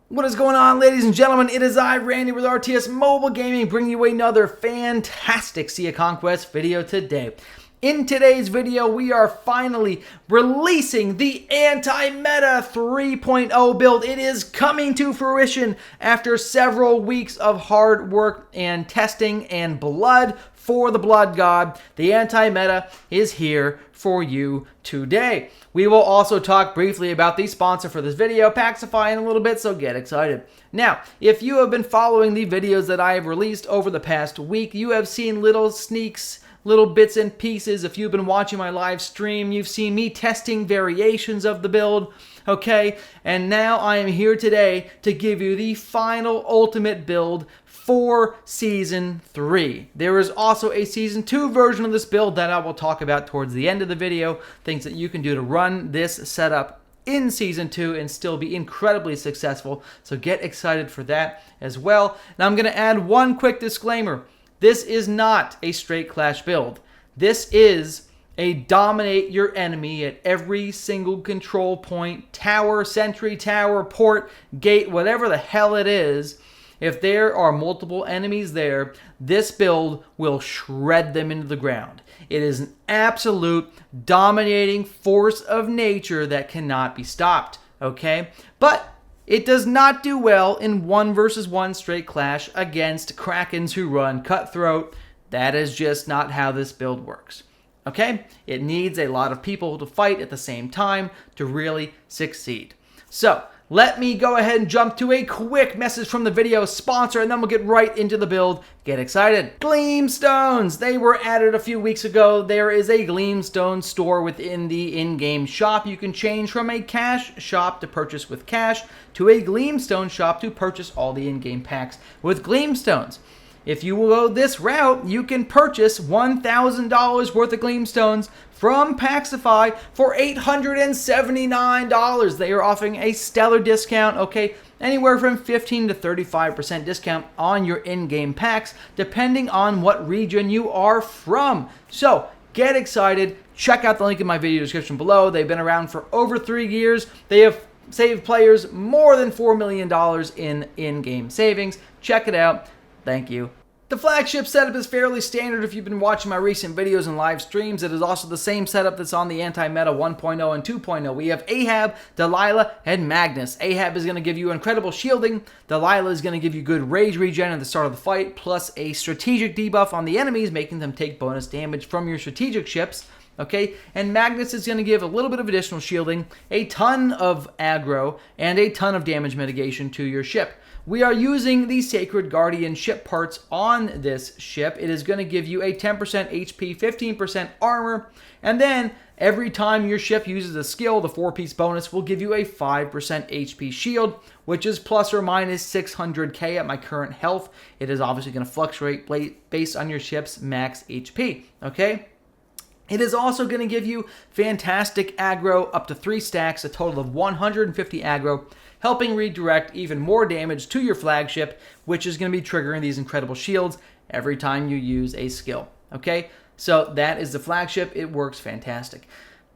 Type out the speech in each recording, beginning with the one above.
What is going on, ladies and gentlemen? It is I, Randy, with RTS Mobile Gaming, bringing you another fantastic Sea of Conquest video today. In today's video, we are finally releasing the Anti-Meta 3.0 build. It is coming to fruition after several weeks of hard work and testing and blood for the Blood God. The Anti-Meta is here for you today. We will also talk briefly about the sponsor for this video, Packsify, in a little bit, so get excited. Now, if you have been following the videos that I have released over the past week, you have seen little sneaks, little bits and pieces. If you've been watching my live stream, you've seen me testing variations of the build, okay? And now I am here today to give you the final ultimate build for Season 3. There is also a Season 2 version of this build that I will talk about towards the end of the video, things that you can do to run this setup in Season 2 and still be incredibly successful, so get excited for that as well. Now I'm going to add one quick disclaimer. This is not a straight clash build. This is a dominate your enemy at every single control point, tower, sentry tower, port, gate, whatever the hell it is. If there are multiple enemies there, this build will shred them into the ground. It is an absolute dominating force of nature that cannot be stopped, okay? But it does not do well in 1 versus 1 straight clash against Krakens who run Cutthroat. That is just not how this build works, okay? It needs a lot of people to fight at the same time to really succeed. So, let me go ahead and jump to a quick message from the video sponsor, and then we'll get right into the build. Get excited. Gleamstones! They were added a few weeks ago. There is a Gleamstone store within the in-game shop. You can change from a cash shop to purchase with cash to a Gleamstone shop to purchase all the in-game packs with Gleamstones. If you will go this route, you can purchase $1,000 worth of Gleamstones from Packsify for $879. They are offering a stellar discount, okay? Anywhere from 15 to 35% discount on your in-game packs, depending on what region you are from. So, get excited. Check out the link in my video description below. They've been around for over 3 years. They have saved players more than $4 million in in-game savings. Check it out. Thank you. The Flagship setup is fairly standard if you've been watching my recent videos and live streams. It is also the same setup that's on the Anti-Meta 1.0 and 2.0. We have Ahab, Delilah, and Magnus. Ahab is going to give you incredible shielding. Delilah is going to give you good rage regen at the start of the fight, plus a strategic debuff on the enemies, making them take bonus damage from your strategic ships. Okay, and Magnus is going to give a little bit of additional shielding, a ton of aggro, and a ton of damage mitigation to your ship. We are using the Sacred Guardian ship parts on this ship. It is going to give you a 10% HP, 15% armor, and then every time your ship uses a skill, the 4-piece bonus will give you a 5% HP shield, which is plus or minus 600k at my current health. It is obviously going to fluctuate based on your ship's max HP, okay? It is also going to give you fantastic aggro, up to 3 stacks, a total of 150 aggro, helping redirect even more damage to your flagship, which is going to be triggering these incredible shields every time you use a skill. Okay, so that is the flagship. It works fantastic.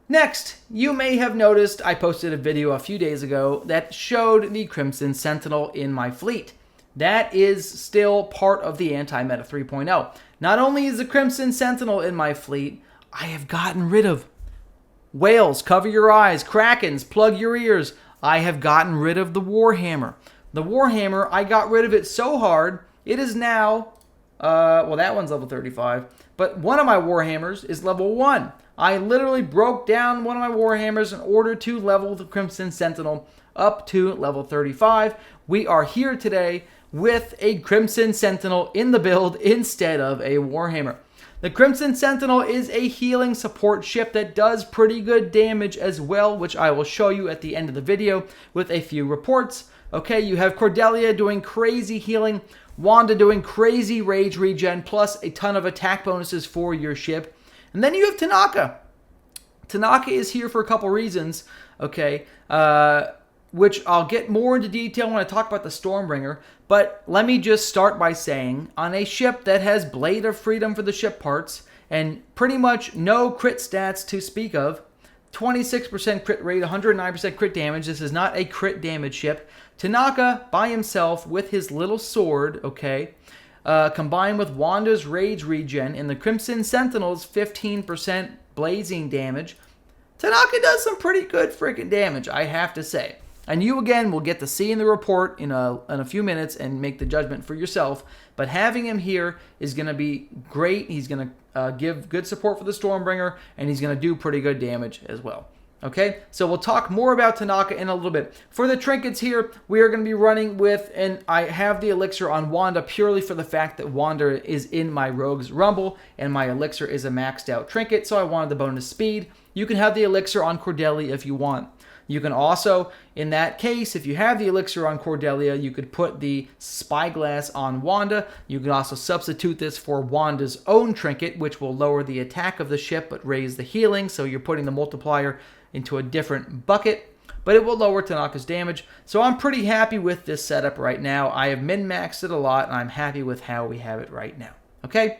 Next, you may have noticed I posted a video a few days ago that showed the Crimson Sentinel in my fleet. That is still part of the Anti-Meta 3.0. Not only is the Crimson Sentinel in my fleet, I have gotten rid of whales, cover your eyes, krakens, plug your ears. I have gotten rid of the Warhammer. The Warhammer, I got rid of it so hard, it is now, well, that one's level 35, but one of my Warhammers is level 1. I literally broke down one of my Warhammers in order to level the Crimson Sentinel up to level 35. We are here today with a Crimson Sentinel in the build instead of a Warhammer. The Crimson Sentinel is a healing support ship that does pretty good damage as well, which I will show you at the end of the video with a few reports. Okay, you have Cordelia doing crazy healing, Wanda doing crazy rage regen, plus a ton of attack bonuses for your ship. And then you have Tanaka. Tanaka is here for a couple reasons, okay, which I'll get more into detail when I talk about the Stormbringer. But let me just start by saying, on a ship that has Blade of Freedom for the ship parts, and pretty much no crit stats to speak of, 26% crit rate, 109% crit damage. This is not a crit damage ship. Tanaka, by himself, with his little sword, okay, combined with Wanda's Rage regen and the Crimson Sentinel's 15% blazing damage, Tanaka does some pretty good freaking damage, I have to say. And you, again, will get to see in the report in a few minutes and make the judgment for yourself. But having him here is going to be great. He's going to give good support for the Stormbringer, and he's going to do pretty good damage as well. Okay, so we'll talk more about Tanaka in a little bit. For the trinkets here, we are going to be running with, and I have the elixir on Wanda purely for the fact that Wanda is in my Rogue's Rumble, and my elixir is a maxed out trinket, so I wanted the bonus speed. You can have the elixir on Cordelia if you want. You can also, in that case, if you have the elixir on Cordelia, you could put the spyglass on Wanda. You can also substitute this for Wanda's own trinket, which will lower the attack of the ship but raise the healing, so you're putting the multiplier into a different bucket, but it will lower Tanaka's damage. So I'm pretty happy with this setup right now. I have min-maxed it a lot, and I'm happy with how we have it right now. Okay?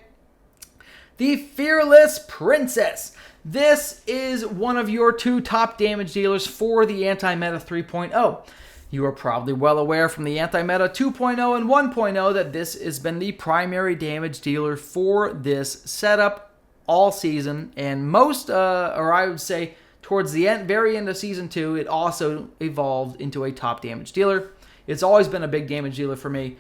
The Fearless Princess. This is one of your 2 top damage dealers for the Anti-Meta 3.0. You are probably well aware from the Anti-Meta 2.0 and 1.0 that this has been the primary damage dealer for this setup all season, and most, or I would say, towards the very end of Season 2, it also evolved into a top damage dealer. It's always been a big damage dealer for me.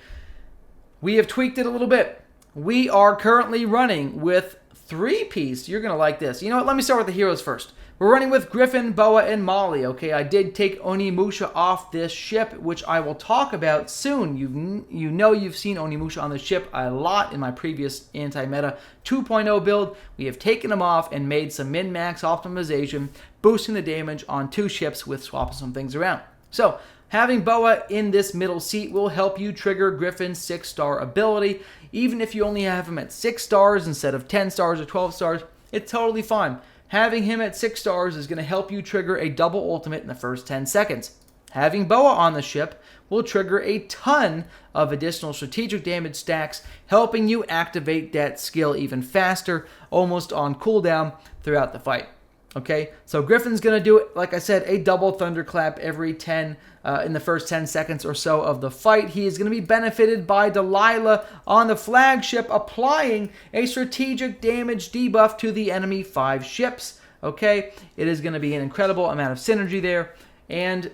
We have tweaked it a little bit. We are currently running with 3-piece. You're going to like this. You know what? Let me start with the heroes first. We're running with Griffin, Boa, and Molly. Okay, I did take Onimusha off this ship, which I will talk about soon. You know you've seen Onimusha on the ship a lot in my previous Anti-Meta 2.0 build. We have taken him off and made some min-max optimization, boosting the damage on 2 ships with swapping some things around. So, having Boa in this middle seat will help you trigger Griffin's 6-star ability. Even if you only have him at 6 stars instead of 10 stars or 12 stars, it's totally fine. Having him at 6 stars is going to help you trigger a double ultimate in the first 10 seconds. Having Boa on the ship will trigger a ton of additional strategic damage stacks, helping you activate that skill even faster, almost on cooldown throughout the fight. Okay, so Griffin's going to do it, like I said, a double thunderclap every 10 in the first 10 seconds or so of the fight. He is going to be benefited by Delilah on the flagship, applying a strategic damage debuff to the enemy 5 ships. Okay, it is going to be an incredible amount of synergy there. And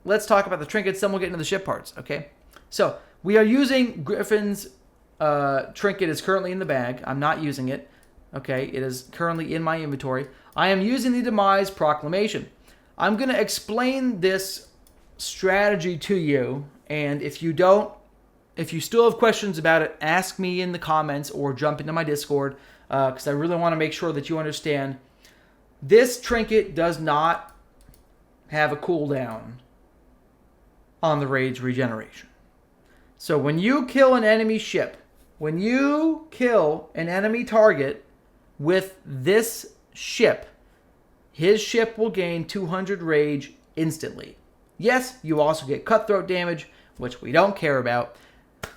let's talk about the trinkets, then we'll get into the ship parts. Okay, so we are using Griffin's trinket is currently in the bag. I'm not using it. Okay, it is currently in my inventory. I am using the Demise Proclamation. I'm going to explain this strategy to you, and if you still have questions about it, ask me in the comments or jump into my Discord, because I really want to make sure that you understand. This trinket does not have a cooldown on the rage regeneration. So when you kill an enemy ship, when you kill an enemy target with this ship, his ship will gain 200 rage instantly. Yes, you also get cutthroat damage, which we don't care about,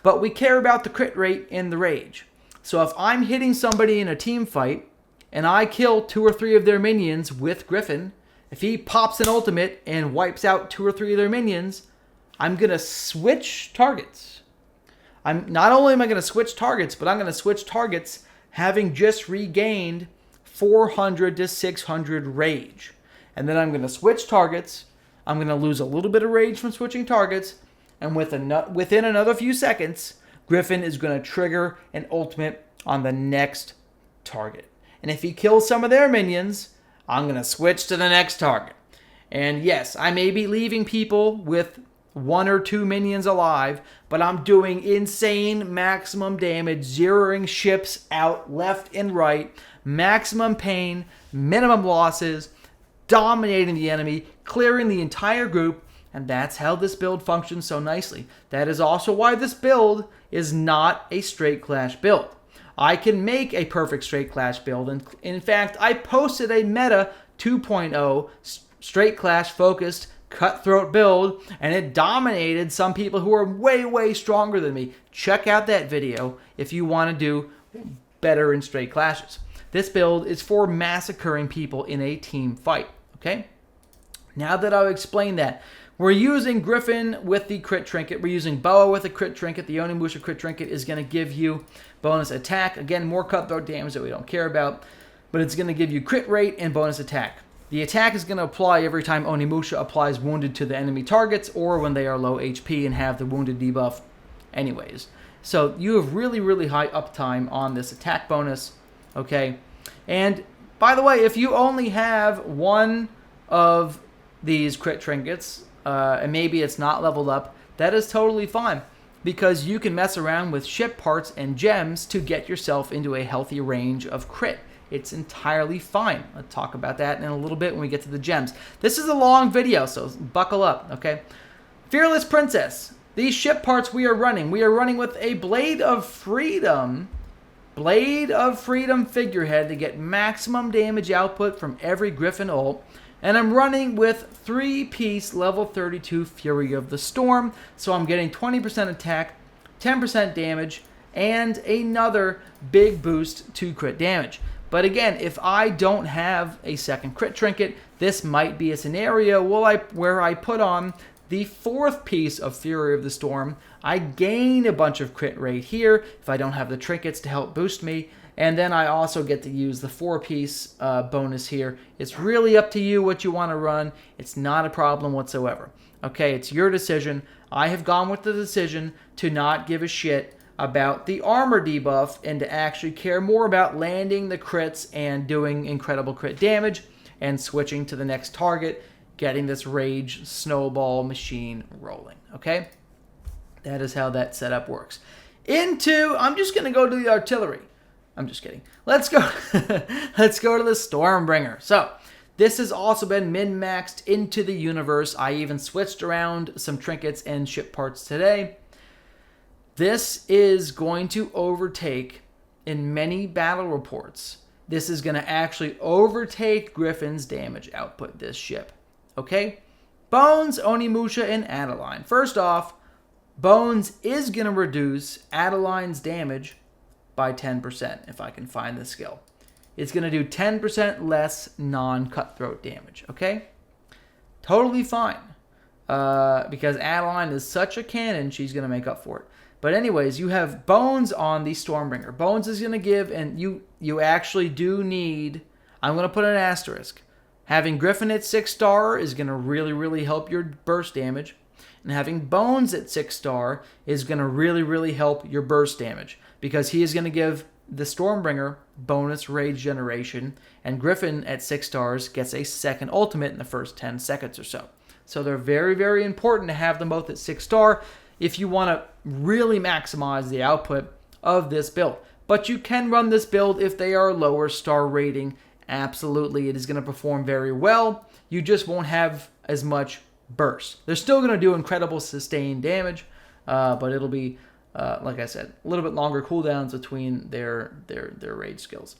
but we care about the crit rate and the rage. So if I'm hitting somebody in a team fight and I kill 2 or 3 of their minions with Griffin, if he pops an ultimate and wipes out 2 or 3 of their minions, I'm going to switch targets. Not only am I going to switch targets, but I'm going to switch targets having just regained 400 to 600 rage. And then I'm going to switch targets. I'm going to lose a little bit of rage from switching targets. And within another few seconds, Griffin is going to trigger an ultimate on the next target. And if he kills some of their minions, I'm going to switch to the next target. And yes, I may be leaving people with 1 or 2 minions alive, but I'm doing insane maximum damage, zeroing ships out left and right, maximum pain, minimum losses, dominating the enemy, clearing the entire group, and that's how this build functions so nicely. That is also why this build is not a straight clash build. I can make a perfect straight clash build, and in fact, I posted a Meta 2.0 straight clash focused cutthroat build, and it dominated some people who are way stronger than me. Check out that video if you want to do better in straight clashes. This build is for massacring people in a team fight, okay? Now that I've explained that, we're using Griffin with the crit trinket. We're using Boa with a crit trinket. The Onimusha crit trinket is going to give you bonus attack. Again, more cutthroat damage that we don't care about, but it's going to give you crit rate and bonus attack. The attack is going to apply every time Onimusha applies wounded to the enemy targets or when they are low HP and have the wounded debuff anyways. So you have really, really high uptime on this attack bonus, okay? And by the way, if you only have one of these crit trinkets, and maybe it's not leveled up, that is totally fine, because you can mess around with ship parts and gems to get yourself into a healthy range of crit. It's entirely fine. I'll talk about that in a little bit when we get to the gems. This is a long video, so buckle up, okay? Fearless Princess. These ship parts we are running with a Blade of Freedom figurehead to get maximum damage output from every Griffin ult. And I'm running with 3-piece level 32 Fury of the Storm. So I'm getting 20% attack, 10% damage, and another big boost to crit damage. But again, if I don't have a second crit trinket, this might be a scenario where I put on the 4th piece of Fury of the Storm. I gain a bunch of crit rate here if I don't have the trinkets to help boost me. And then I also get to use the 4-piece bonus here. It's really up to you what you want to run. It's not a problem whatsoever. Okay, it's your decision. I have gone with the decision to not give a shit about the armor debuff and to actually care more about landing the crits and doing incredible crit damage and switching to the next target, getting this rage snowball machine rolling. Okay, that is how that setup works. I'm just going to go to the artillery. I'm just kidding. Let's go. Let's go to the Stormbringer. So this has also been min-maxed into the universe. I even switched around some trinkets and ship parts today. This is going to overtake in many battle reports. This is going to actually overtake Griffin's damage output, this ship. Okay? Bones, Onimusha, and Adeline. First off, Bones is going to reduce Adeline's damage by 10%, if I can find the skill. It's going to do 10% less non-cutthroat damage, okay? Totally fine. Because Adeline is such a cannon, she's going to make up for it. But anyways, you have Bones on the Stormbringer. Bones is going to give, and you actually do need, I'm going to put an asterisk. Having Griffin at 6-star is going to really, really help your burst damage. And having Bones at 6-star is going to really, really help your burst damage. Because he is going to give the Stormbringer bonus rage generation, and Griffin at 6 stars gets a second ultimate in the first 10 seconds or so. So they're very, very important to have them both at 6-star if you want to really maximize the output of this build. But you can run this build if they are lower star rating. Absolutely, it is going to perform very well. You just won't have as much burst. They're still going to do incredible sustained damage, but it'll be like I said, a little bit longer cooldowns between their rage skills.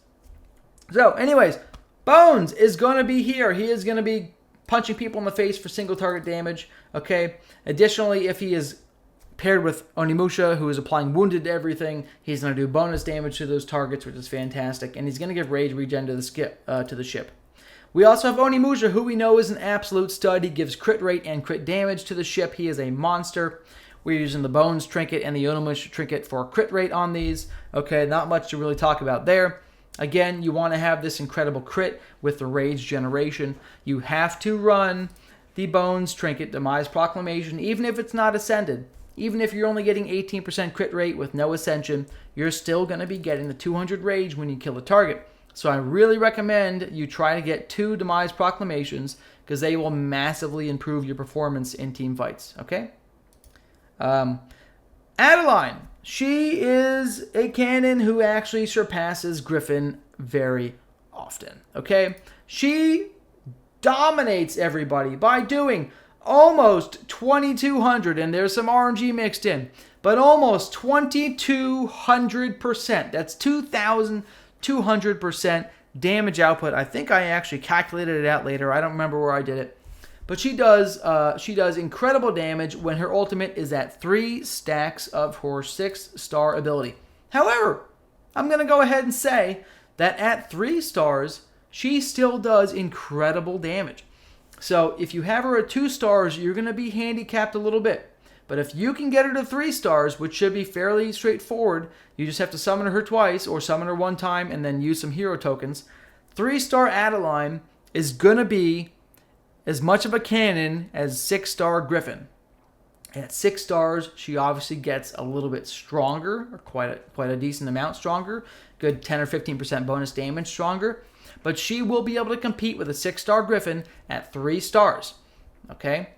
So, anyways, Bones is going to be here. He is going to be punching people in the face for single target damage. Okay. Additionally, if he is paired with Onimusha, who is applying wounded to everything, he's going to do bonus damage to those targets, which is fantastic. And he's going to give rage regen to the ship. We also have Onimusha, who we know is an absolute stud. He gives crit rate and crit damage to the ship. He is a monster. We're using the Bones trinket and the Onimusha trinket for crit rate on these. Okay, not much to really talk about there. Again, you want to have this incredible crit with the rage generation. You have to run the Bones trinket, Demise Proclamation, even if it's not ascended. Even if you're only getting 18% crit rate with no ascension, you're still going to be getting the 200 rage when you kill a target. So I really recommend you try to get 2 Demise Proclamations because they will massively improve your performance in team fights. Okay? Adeline, she is a cannon who actually surpasses Griffin very often, okay? She dominates everybody by doing almost 2,200, and there's some RNG mixed in, but almost 2,200%. That's 2,200% damage output. I think I actually calculated it out later. I don't remember where I did it. But she does incredible damage when her ultimate is at 3 stacks of her 6-star ability. However, I'm going to go ahead and say that at 3 stars, she still does incredible damage. So if you have her at 2 stars, you're going to be handicapped a little bit. But if you can get her to 3 stars, which should be fairly straightforward, you just have to summon her twice or summon her one time and then use some hero tokens. 3-star Adeline is going to be as much of a cannon as 6-star Griffin. At 6 stars, she obviously gets a little bit stronger, or quite a decent amount stronger. Good 10 or 15% bonus damage stronger. But she will be able to compete with a 6-star Griffin at 3 stars. Okay?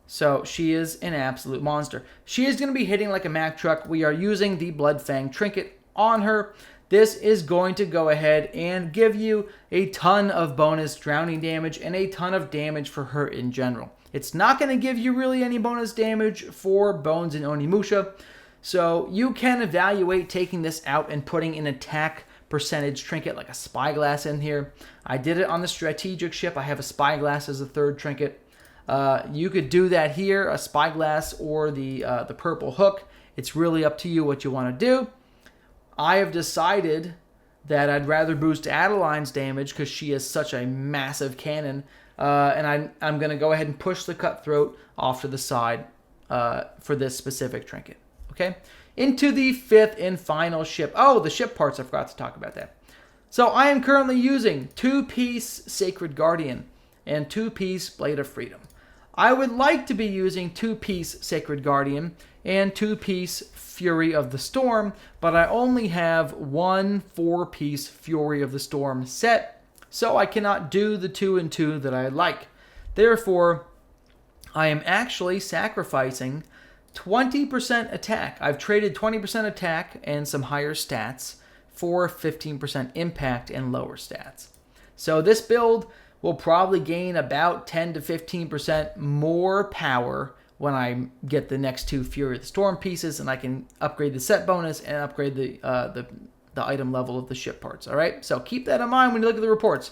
So she is an absolute monster. She is going to be hitting like a Mack truck. We are using the Bloodfang trinket on her. This is going to go ahead and give you a ton of bonus drowning damage and a ton of damage for her in general. It's not going to give you really any bonus damage for Bones and Onimusha. So you can evaluate taking this out and putting an attack percentage trinket like a Spyglass in here. I did it on the strategic ship. I have a Spyglass as a 3rd trinket. You could do that here, a Spyglass or the purple hook. It's really up to you what you want to do. I have decided that I'd rather boost Adeline's damage because she is such a massive cannon. And I'm going to go ahead and push the Cutthroat off to the side for this specific trinket. Okay? Into the 5th and final ship. Oh, the ship parts, I forgot to talk about that. So I am currently using 2-piece Sacred Guardian and 2-piece Blade of Freedom. I would like to be using 2-piece Sacred Guardian and 2-piece Fury of the Storm, but I only have 1 4-piece Fury of the Storm set, so I cannot do the 2 and 2 that I like. Therefore, I am actually sacrificing 20% attack. I've traded 20% attack and some higher stats for 15% impact and lower stats. So this build will probably gain about 10 to 15% more power when I get the next 2 Fury of the Storm pieces, and I can upgrade the set bonus and upgrade the item level of the ship parts. All right, so keep that in mind when you look at the reports.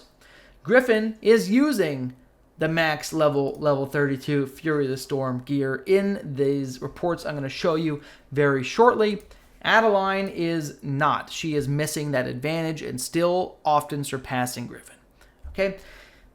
Griffin is using the max level 32 Fury of the Storm gear in these reports I'm going to show you very shortly. Adeline is not. She is missing that advantage and still often surpassing Griffin. Okay.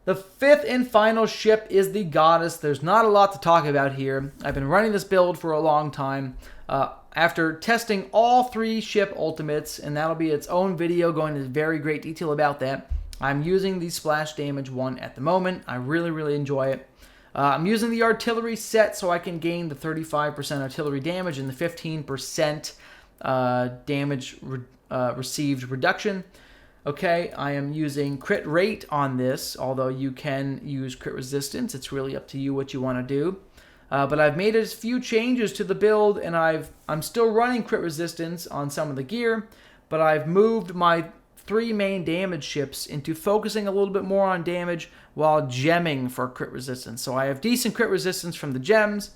The 5th and final ship is the Goddess. There's not a lot to talk about here. I've been running this build for a long time. After testing all 3 ship ultimates, and that'll be its own video going into very great detail about that, I'm using the splash damage one at the moment. I really enjoy it. I'm using the artillery set so I can gain the 35% artillery damage and the 15% damage received reduction. Okay, I am using crit rate on this, although you can use crit resistance. It's really up to you what you want to do. But I've made a few changes to the build, and I'm still running crit resistance on some of the gear, but I've moved my 3 main damage ships into focusing a little bit more on damage while gemming for crit resistance. So I have decent crit resistance from the gems,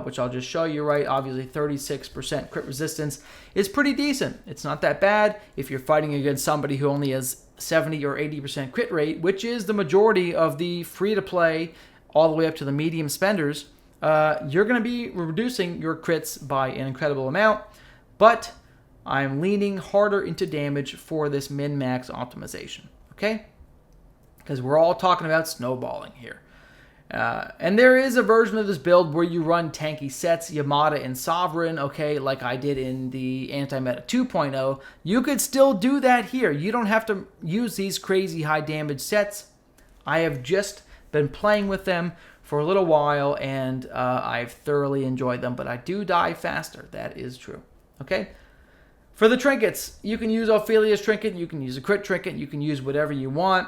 which I'll just show you, right? Obviously, 36% crit resistance is pretty decent. It's not that bad if you're fighting against somebody who only has 70 or 80% crit rate, which is the majority of the free-to-play all the way up to the medium spenders. You're going to be reducing your crits by an incredible amount, but I'm leaning harder into damage for this min-max optimization, okay? Because we're all talking about snowballing here. And there is a version of this build where you run tanky sets, Yamada and Sovereign, okay, like I did in the Anti-Meta 2.0. You could still do that here. You don't have to use these crazy high damage sets. I have just been playing with them for a little while, and I've thoroughly enjoyed them, but I do die faster. That is true, okay? For the trinkets, you can use Ophelia's trinket, you can use a crit trinket, you can use whatever you want.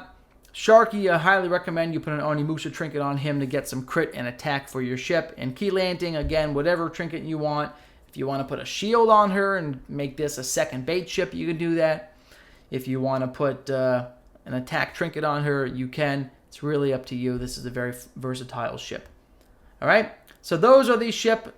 Sharky, I highly recommend you put an Onimusha trinket on him to get some crit and attack for your ship. And Key Lanting, again, whatever trinket you want. If you want to put a shield on her and make this a second bait ship, you can do that. If you want to put an attack trinket on her, you can. It's really up to you. This is a very versatile ship. All right, so those are the ship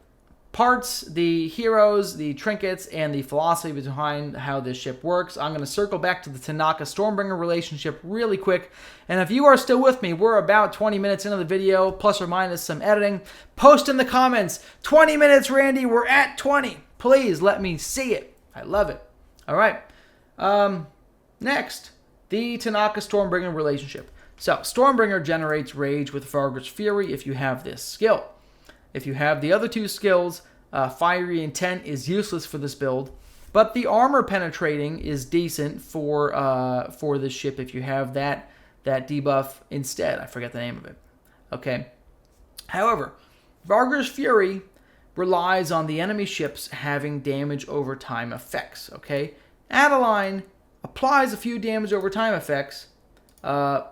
parts, the heroes, the trinkets, and the philosophy behind how this ship works. I'm going to circle back to the Tanaka Stormbringer relationship really quick. And if you are still with me, we're about 20 minutes into the video, plus or minus some editing. Post in the comments, 20 minutes, Randy, we're at 20. Please let me see it. I love it. All right. next, the Tanaka Stormbringer relationship. So, Stormbringer generates rage with Vargar's Fury if you have this skill. If you have the other two skills, Fiery Intent is useless for this build, but the armor penetrating is decent for this ship if you have that debuff instead. I forget the name of it. Okay. However, Vargar's Fury relies on the enemy ships having damage over time effects. Okay. Adeline applies a few damage over time effects, even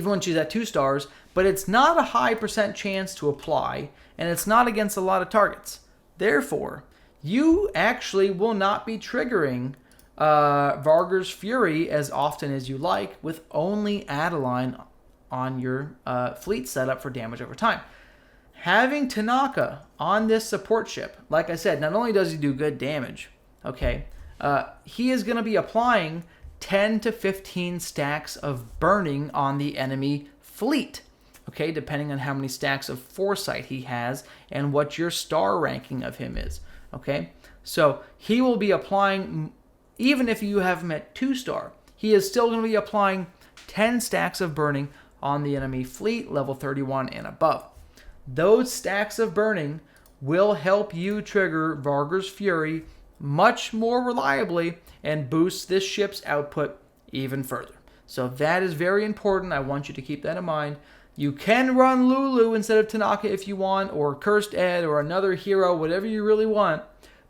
when she's at 2 stars, but it's not a high % chance to apply, and it's not against a lot of targets. Therefore, you actually will not be triggering Vargar's Fury as often as you like with only Adeline on your fleet setup for damage over time. Having Tanaka on this support ship, like I said, not only does he do good damage, okay, he is going to be applying 10 to 15 stacks of burning on the enemy fleet, okay, depending on how many stacks of foresight he has and what your star ranking of him is, okay? So he will be applying, even if you have him at 2 star, he is still going to be applying 10 stacks of burning on the enemy fleet, level 31 and above. Those stacks of burning will help you trigger Vargar's Fury much more reliably and boost this ship's output even further. So that is very important. I want you to keep that in mind. You can run Lulu instead of Tanaka if you want, or Cursed Ed, or another hero, whatever you really want,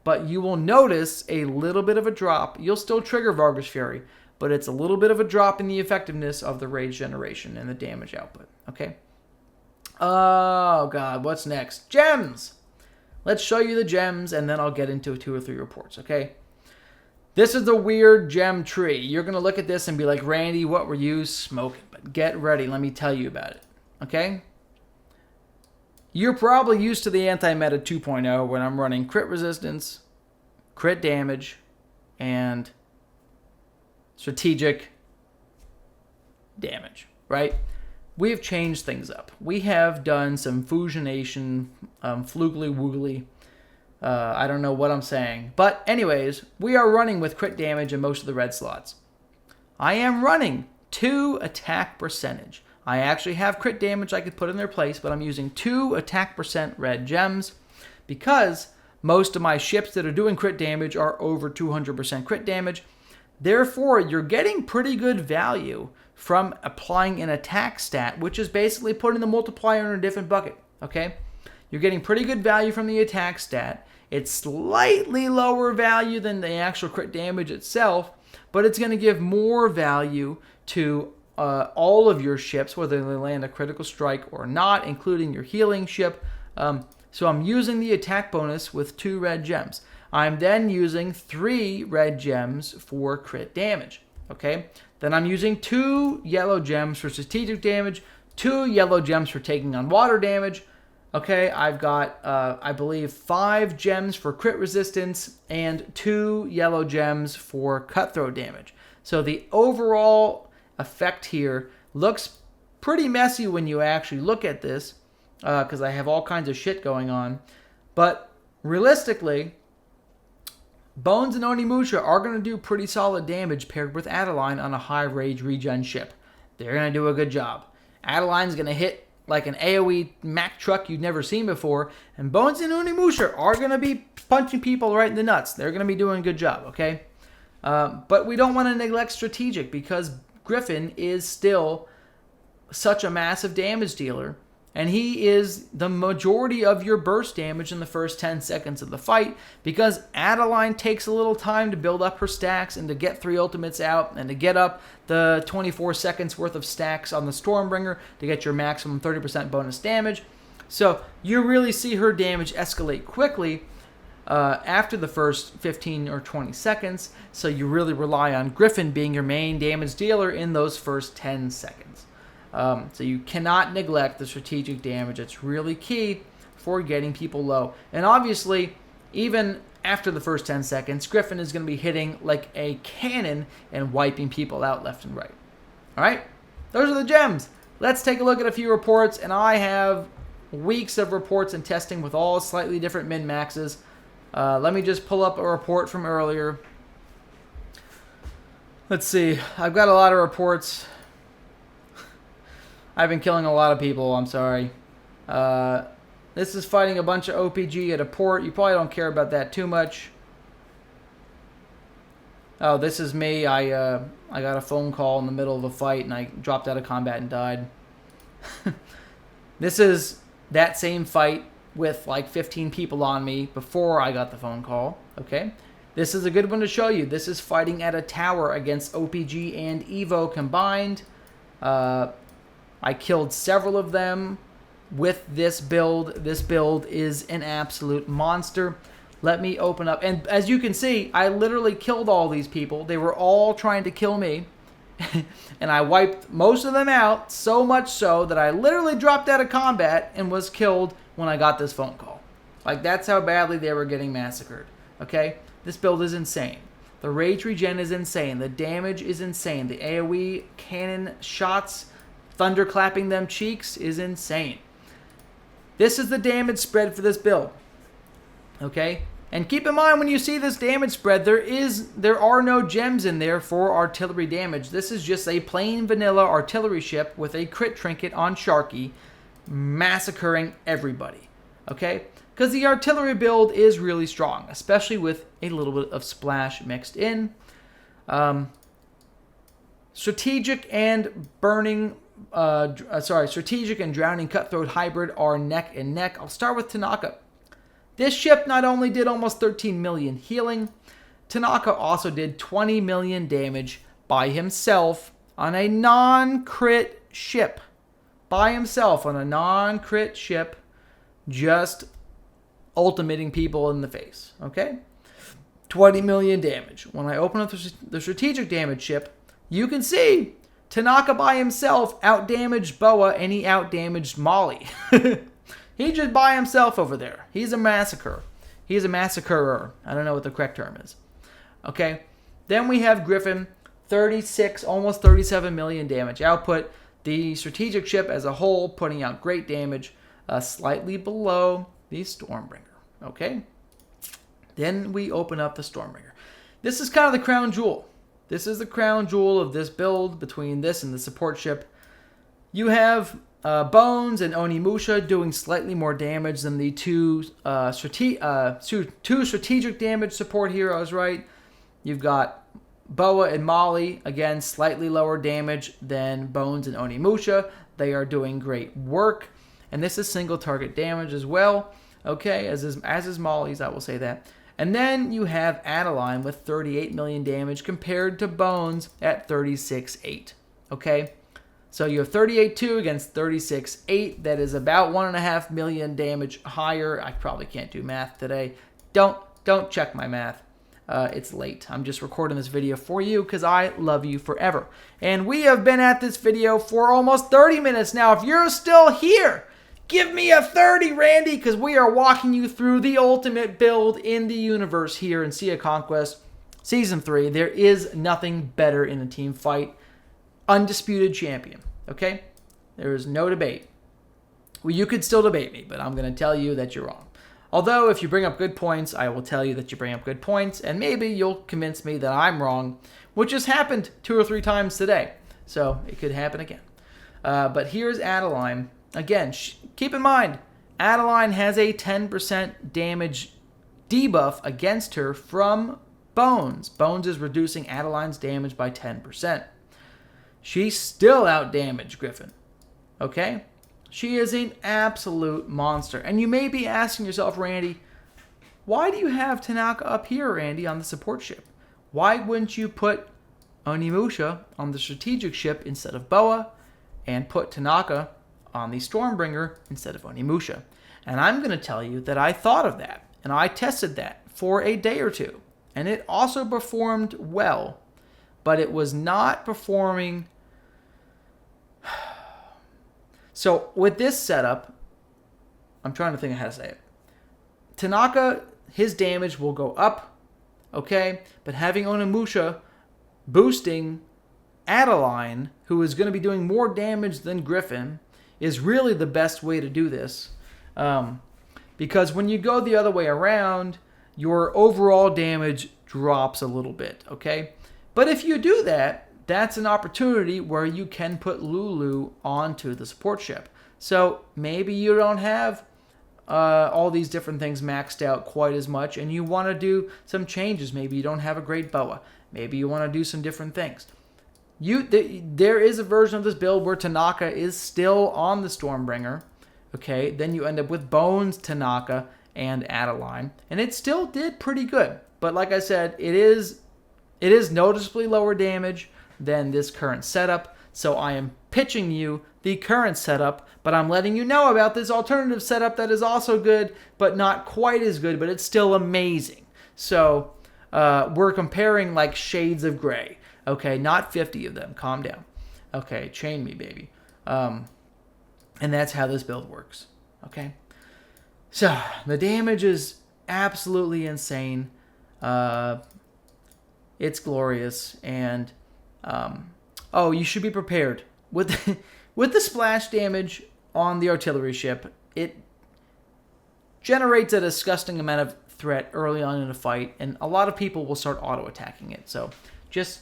but you will notice a little bit of a drop. You'll still trigger Vargar's Fury, but it's a little bit of a drop in the effectiveness of the rage generation and the damage output. Okay? Oh, God, what's next? Gems! Let's show you the gems, and then I'll get into 2 or 3 reports, okay? This is the weird gem tree. You're going to look at this and be like, Randy, what were you smoking? But get ready. Let me tell you about it, okay? You're probably used to the anti-meta 2.0 when I'm running crit resistance, crit damage, and strategic damage, right? We have changed things up. We have done some fusionation, flugly woogly. I don't know what I'm saying. But anyways, we are running with crit damage in most of the red slots. I am running 2 attack percentage. I actually have crit damage I could put in their place, but I'm using 2 attack % red gems because most of my ships that are doing crit damage are over 200% crit damage. Therefore, you're getting pretty good value from applying an attack stat, which is basically putting the multiplier in a different bucket, okay? You're getting pretty good value from the attack stat. It's slightly lower value than the actual crit damage itself, but it's going to give more value to all of your ships, whether they land a critical strike or not, including your healing ship. So I'm using the attack bonus with 2 red gems. I'm then using 3 red gems for crit damage, okay? Then I'm using 2 yellow gems for strategic damage, 2 yellow gems for taking on water damage. Okay, I've got, I believe, 5 gems for crit resistance and 2 yellow gems for cutthroat damage. So the overall effect here looks pretty messy when you actually look at this, because I have all kinds of shit going on. But realistically, Bones and Onimusha are going to do pretty solid damage paired with Adeline on a high rage regen ship. They're going to do a good job. Adeline's going to hit like an AoE Mack truck you've never seen before, and Bones and Onimusha are going to be punching people right in the nuts. They're going to be doing a good job, okay? But we don't want to neglect strategic because Griffin is still such a massive damage dealer, and he is the majority of your burst damage in the first 10 seconds of the fight because Adeline takes a little time to build up her stacks and to get 3 ultimates out and to get up the 24 seconds worth of stacks on the Stormbringer to get your maximum 30% bonus damage. So you really see her damage escalate quickly after the first 15 or 20 seconds. So you really rely on Griffin being your main damage dealer in those first 10 seconds. So you cannot neglect the strategic damage. It's really key for getting people low. And obviously, even after the first 10 seconds, Griffin is going to be hitting like a cannon and wiping people out left and right. All right? Those are the gems. Let's take a look at a few reports. And I have weeks of reports and testing with all slightly different min-maxes. Let me just pull up a report from earlier. Let's see. I've got a lot of reports. I've been killing a lot of people. I'm sorry. This is fighting a bunch of OPG at a port. You probably don't care about that too much. Oh, this is me. I got a phone call in the middle of a fight, and I dropped out of combat and died. This is that same fight with like 15 people on me before I got the phone call. Okay. This is a good one to show you. This is fighting at a tower against OPG and Evo combined. I killed several of them with this build. This build is an absolute monster. Let me open up. And as you can see, I literally killed all these people. They were all trying to kill me. And I wiped most of them out, so much so that I literally dropped out of combat and was killed when I got this phone call. Like, that's how badly they were getting massacred. Okay? This build is insane. The rage regen is insane. The damage is insane. The AoE cannon shots, thunderclapping them cheeks is insane. This is the damage spread for this build. Okay? And keep in mind, when you see this damage spread, there are no gems in there for artillery damage. This is just a plain vanilla artillery ship with a crit trinket on Sharky, massacring everybody. Okay? Because the artillery build is really strong, especially with a little bit of splash mixed in. Strategic and strategic and drowning cutthroat hybrid are neck and neck. I'll start with Tanaka. This ship not only did almost 13 million healing, Tanaka also did 20 million damage by himself on a non-crit ship. By himself on a non-crit ship, just ultimating people in the face. Okay? 20 million damage. When I open up the strategic damage ship, you can see Tanaka by himself outdamaged Boa and he outdamaged Molly. He just by himself over there. He's a massacre. He's a massacrer. I don't know what the correct term is. Okay. Then we have Griffin, 36, almost 37 million damage output. The strategic ship as a whole putting out great damage, slightly below the Stormbringer. Okay. Then we open up the Stormbringer. This is kind of the crown jewel. This is the crown jewel of this build between this and the support ship. You have Bones and Onimusha doing slightly more damage than the two strategic damage support heroes, right? You've got Boa and Molly, again, slightly lower damage than Bones and Onimusha. They are doing great work. And this is single target damage as well. Okay, as is Molly's, I will say that. And then you have Adeline with 38 million damage compared to Bones at 36.8. Okay? So you have 38.2 against 36.8. That is about 1.5 million damage higher. I probably can't do math today. Don't check my math. It's late. I'm just recording this video for you because I love you forever. And we have been at this video for almost 30 minutes now. If you're still here, give me a 30, Randy, because we are walking you through the ultimate build in the universe here in Sea of Conquest Season 3. There is nothing better in a team fight. Undisputed champion, okay? There is no debate. Well, you could still debate me, but I'm going to tell you that you're wrong. Although, if you bring up good points, I will tell you that you bring up good points, and maybe you'll convince me that I'm wrong, which has happened 2 or 3 times today. So, it could happen again. But here's Adeline. Again, keep in mind, Adeline has a 10% damage debuff against her from Bones. Bones is reducing Adeline's damage by 10%. She still outdamaged Griffin. Okay? She is an absolute monster. And you may be asking yourself, Randy, why do you have Tanaka up here, Randy, on the support ship? Why wouldn't you put Onimusha on the strategic ship instead of Boa and put Tanaka on the Stormbringer instead of Onimusha? And I'm going to tell you that I thought of that. And I tested that for a day or two. And it also performed well. But it was not performing. So with this setup, I'm trying to think of how to say it. Tanaka, his damage will go up, okay? But having Onimusha boosting Adeline, who is going to be doing more damage than Griffin, is really the best way to do this. Because when you go the other way around, your overall damage drops a little bit, okay? But if you do that, that's an opportunity where you can put Lulu onto the support ship. So maybe you don't have all these different things maxed out quite as much, and you want to do some changes. Maybe you don't have a great boa. Maybe you want to do some different things. There is a version of this build where Tanaka is still on the Stormbringer. Okay, then you end up with Bones, Tanaka, and Adeline, and it still did pretty good. But like I said, it is noticeably lower damage than this current setup. So I am pitching you the current setup, but I'm letting you know about this alternative setup that is also good, but not quite as good, but it's still amazing. So we're comparing like shades of gray. Okay, not 50 of them. Calm down. Okay, chain me, baby. And that's how this build works. Okay? So, the damage is absolutely insane. It's glorious. And, you should be prepared. With the splash damage on the artillery ship, it generates a disgusting amount of threat early on in a fight, and a lot of people will start auto-attacking it. So, just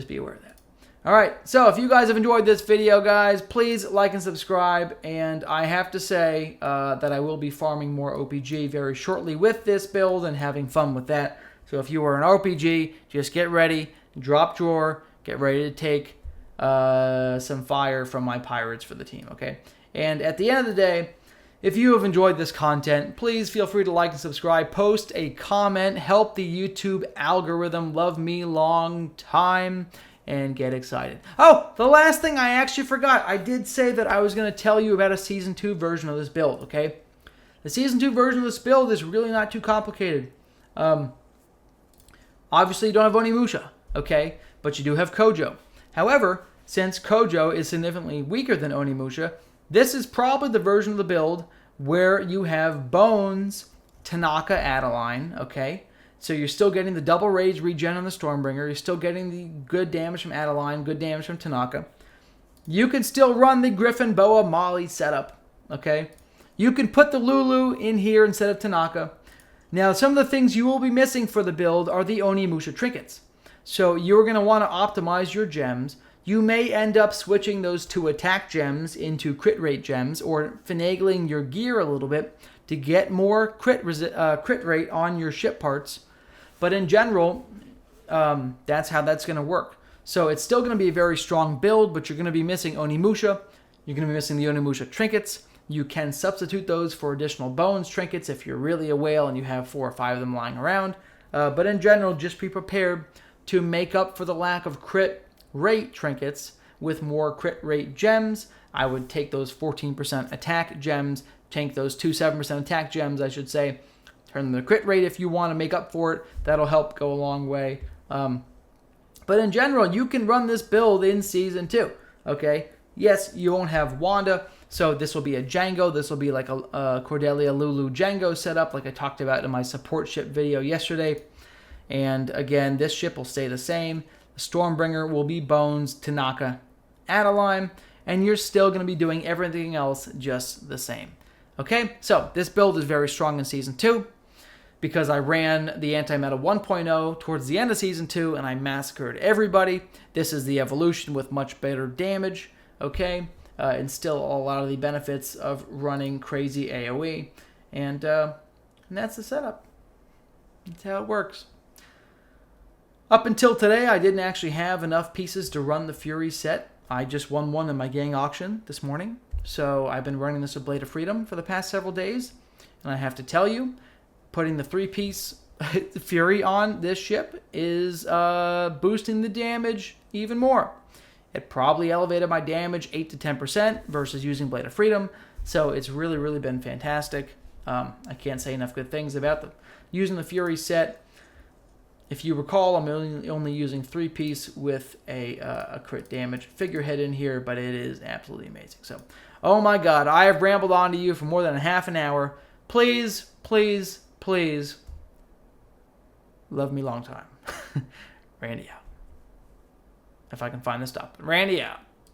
be aware of that. All right, so if you guys have enjoyed this video, guys, please like and subscribe. And I have to say that I will be farming more OPG very shortly with this build and having fun with that. So if you are an RPG, just get ready, drop drawer, get ready to take some fire from my pirates for the team, okay? And at the end of the day, if you have enjoyed this content, please feel free to like and subscribe, post a comment, help the YouTube algorithm love me long time, and get excited. Oh, the last thing I actually forgot. I did say that I was going to tell you about a Season 2 version of this build, okay? The Season 2 version of this build is really not too complicated. Obviously, you don't have Onimusha, okay? But you do have Kojo. However, since Kojo is significantly weaker than Onimusha, this is probably the version of the build where you have Bones, Tanaka, Adeline, okay? So you're still getting the double rage regen on the Stormbringer. You're still getting the good damage from Adeline, good damage from Tanaka. You can still run the Griffin, Boa, Molly setup, okay? You can put the Lulu in here instead of Tanaka. Now, some of the things you will be missing for the build are the Onimusha trinkets. So you're going to want to optimize your gems. You may end up switching those two attack gems into crit rate gems, or finagling your gear a little bit to get more crit rate on your ship parts. But in general, that's how that's going to work. So it's still going to be a very strong build, but you're going to be missing Onimusha. You're going to be missing the Onimusha trinkets. You can substitute those for additional Bones trinkets if you're really a whale and you have 4 or 5 of them lying around. But in general, just be prepared to make up for the lack of crit rate trinkets with more crit rate gems. I would take those 14% attack gems, take those 7% attack gems, I should say, turn them to crit rate if you want to make up for it. That'll help go a long way. But in general, you can run this build in Season 2, okay? Yes, you won't have Wanda, so this will be a Django. This will be like a Cordelia Lulu Django setup like I talked about in my support ship video yesterday. And again, this ship will stay the same. The Stormbringer will be Bones, Tanaka, Adeline, and you're still going to be doing everything else just the same. Okay, so this build is very strong in Season 2 because I ran the Anti-Meta 1.0 towards the end of Season 2 and I massacred everybody. This is the evolution with much better damage, okay, and still a lot of the benefits of running crazy AoE. And that's the setup. That's how it works. Up until today, I didn't actually have enough pieces to run the Fury set. I just won one in my gang auction this morning. So I've been running this with Blade of Freedom for the past several days. And I have to tell you, putting the 3-piece Fury on this ship is boosting the damage even more. It probably elevated my damage 8 to 10% versus using Blade of Freedom. So it's really, really been fantastic. I can't say enough good things about using the Fury set. If you recall, I'm only using 3-piece with a crit damage figurehead in here, but it is absolutely amazing. So, oh my God, I have rambled on to you for more than a half an hour. Please, please, please, love me long time. Randy out. If I can find the stop. Randy out.